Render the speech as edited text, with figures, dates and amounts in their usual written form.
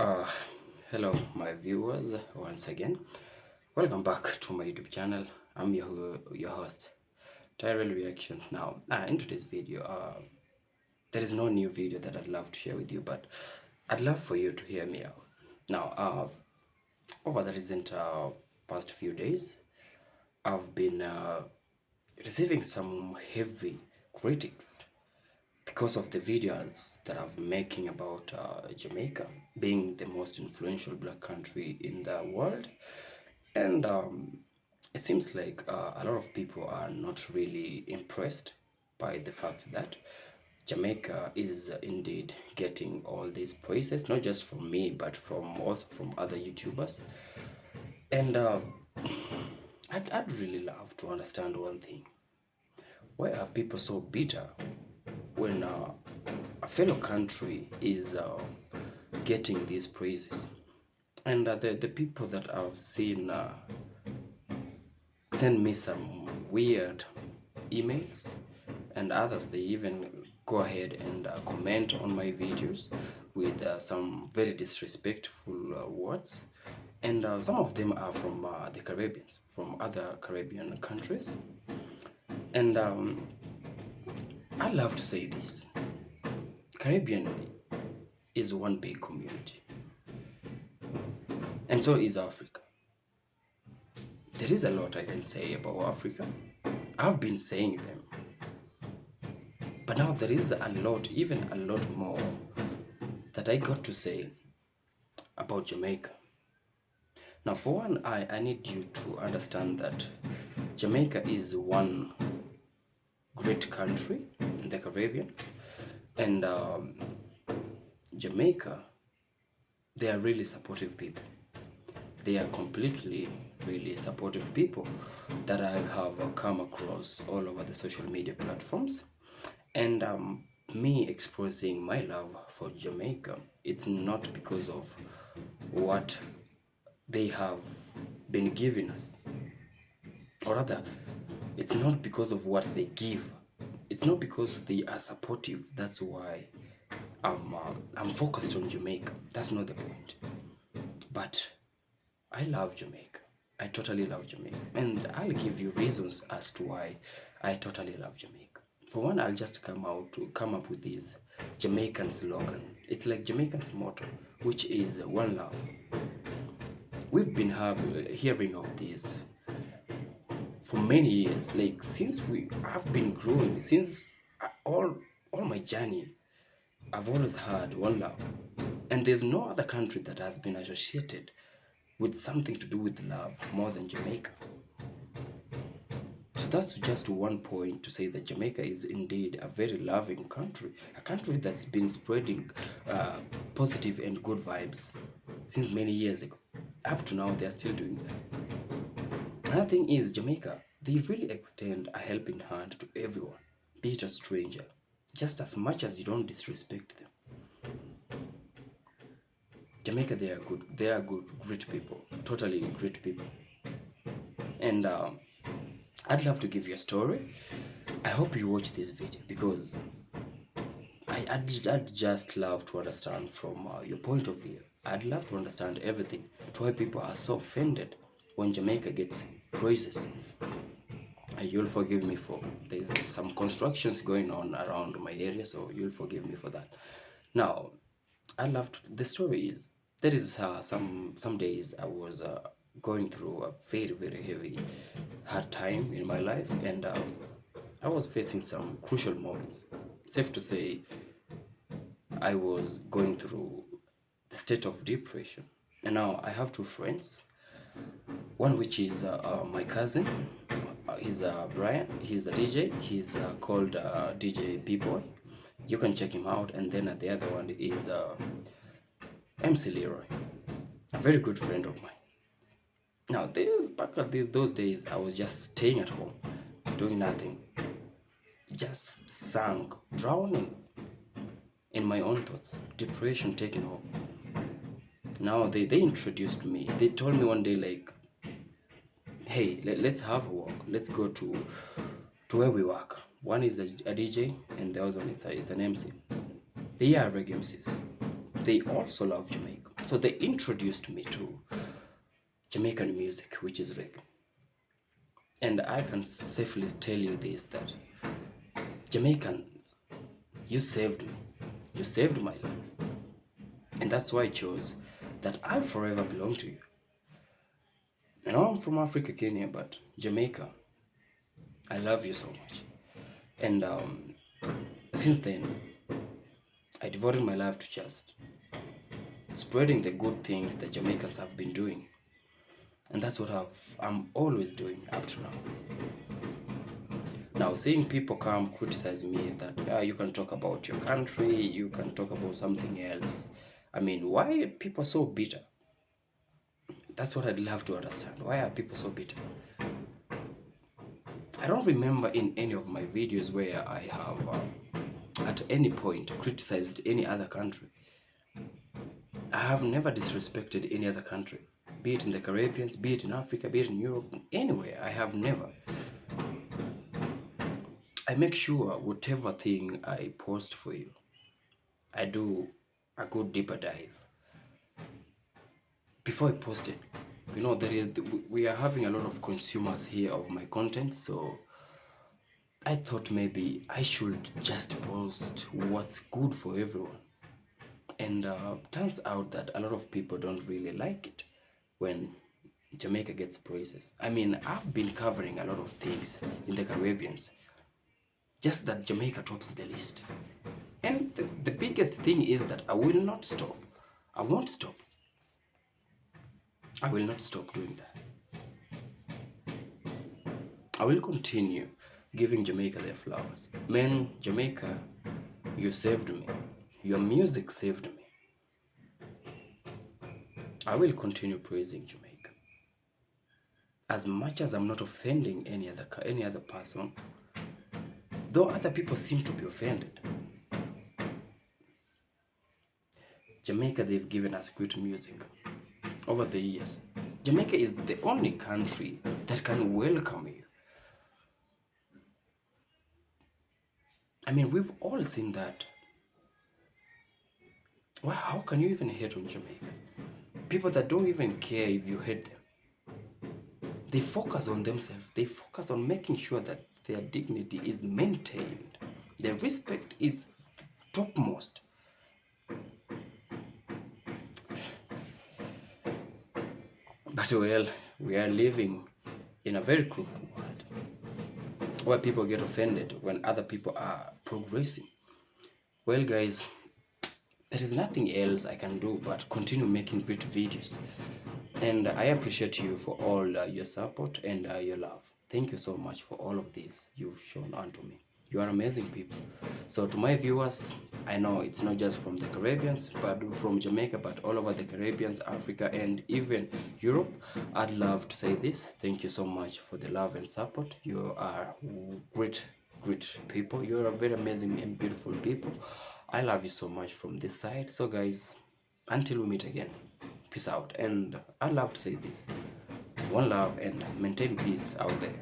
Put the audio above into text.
Uh, Hello, my viewers, once again. Welcome back to my YouTube channel. I'm your host, Tyrell Reactions. Now, in today's video, there is no new video that I'd love to share with you, but I'd love for you to hear me out. Now, over the recent past few days, I've been receiving some heavy critics because of the videos that I'm making about Jamaica being the most influential black country in the world. And it seems like a lot of people are not really impressed by the fact that Jamaica is indeed getting all these praises, not just from me, but from also from other YouTubers. And I'd really love to understand one thing. Why are people so bitter when a fellow country is getting these praises? And the people that I've seen send me some weird emails, and others they even go ahead and comment on my videos with some very disrespectful words. And some of them are from the Caribbean, from other Caribbean countries. And I love to say this: Caribbean is one big community, and so is Africa. There is a lot I can say about Africa. I've been saying them, but now there is a lot, even a lot more, that I got to say about Jamaica. Now, for one, I need you to understand that Jamaica is one great country in the Caribbean, and Jamaica, they are really supportive people. They are completely really supportive people that I have come across all over the social media platforms. And me expressing my love for Jamaica, it's not because of what they have been giving us, or rather, it's not because of what they give. It's not because they are supportive. That's why I'm focused on Jamaica. That's not the point. But I love Jamaica. I totally love Jamaica. And I'll give you reasons as to why I totally love Jamaica. For one, I'll just come up with this Jamaican slogan. It's like Jamaican's motto, which is one love. We've been hearing of this for many years. Like since I've been growing, since all my journey, I've always had one love. And there's no other country that has been associated with something to do with love more than Jamaica. So that's just one point to say that Jamaica is indeed a very loving country, a country that's been spreading positive and good vibes since many years ago. Up to now, they are still doing that. Another thing is Jamaica, they really extend a helping hand to everyone, be it a stranger, just as much as you don't disrespect them. Jamaica, they are good. They are good, great people. Totally great people. And I'd love to give you a story. I hope you watch this video because I'd just love to understand from your point of view. I'd love to understand everything to why people are so offended when Jamaica gets praises. And you'll forgive me for there's some constructions going on around my area, so you'll forgive me for that. Now, the story is there is some days I was going through a very heavy hard time in my life, and I was facing some crucial moments. Safe to say, I was going through the state of depression. And now I have two friends, one which is my cousin. He's Brian. He's a DJ. He's called DJ B-Boy. You can check him out. And then the other one is MC Leroy, a very good friend of mine. Now, those days, I was just staying at home, doing nothing, just sunk, drowning in my own thoughts, depression taking hold. Now, they introduced me. They told me one day, like, hey, let's have a walk. Let's go to where we work. One is a DJ, and the other one is an MC. They are reggae MCs. they also love Jamaica. So they introduced me to Jamaican music, which is reggae. And I can safely tell you this, that Jamaican, you saved me. You saved my life. And that's why I chose that I'll forever belong to you. I know I'm from Africa, Kenya, but Jamaica, I love you so much. And since then, I devoted my life to just spreading the good things that Jamaicans have been doing. And that's what I'm always doing up to now. Now, seeing people come criticize me that you can talk about your country, you can talk about something else. I mean, why are people so bitter? That's what I'd love to understand. Why are people so bitter? I don't remember in any of my videos where I have at any point criticized any other country. I have never disrespected any other country, be it in the Caribbean, be it in Africa, be it in Europe, anywhere. I have never. I make sure whatever thing I post for you, I do a good deeper dive before I post it. You know, we are having a lot of consumers here of my content, so I thought maybe I should just post what's good for everyone. And turns out that a lot of people don't really like it when Jamaica gets praises. I mean, I've been covering a lot of things in the Caribbeans, just that Jamaica tops the list. And the biggest thing is that I will not stop. I won't stop. I will not stop doing that. I will continue giving Jamaica their flowers. Man, Jamaica, you saved me. Your music saved me. I will continue praising Jamaica. As much as I'm not offending any other person, though other people seem to be offended. Jamaica, they've given us good music over the years. Jamaica is the only country that can welcome you. I mean, we've all seen that. Well, how can you even hate on Jamaica? People that don't even care if you hate them. They focus on themselves. They focus on making sure that their dignity is maintained. Their respect is topmost. But well, we are living in a very crooked world where people get offended when other people are progressing. Well, guys, there is nothing else I can do but continue making great videos. And I appreciate you for all your support and your love. Thank you so much for all of this you've shown unto me. You are amazing people. So to my viewers, I know it's not just from the Caribbean, but from Jamaica, but all over the Caribbean, Africa, and even Europe, I'd love to say this. Thank you so much for the love and support. You are great people. You are very amazing and beautiful people. I love you so much from this side. So guys, until we meet again, peace out. And I'd love to say this: one love and maintain peace out there.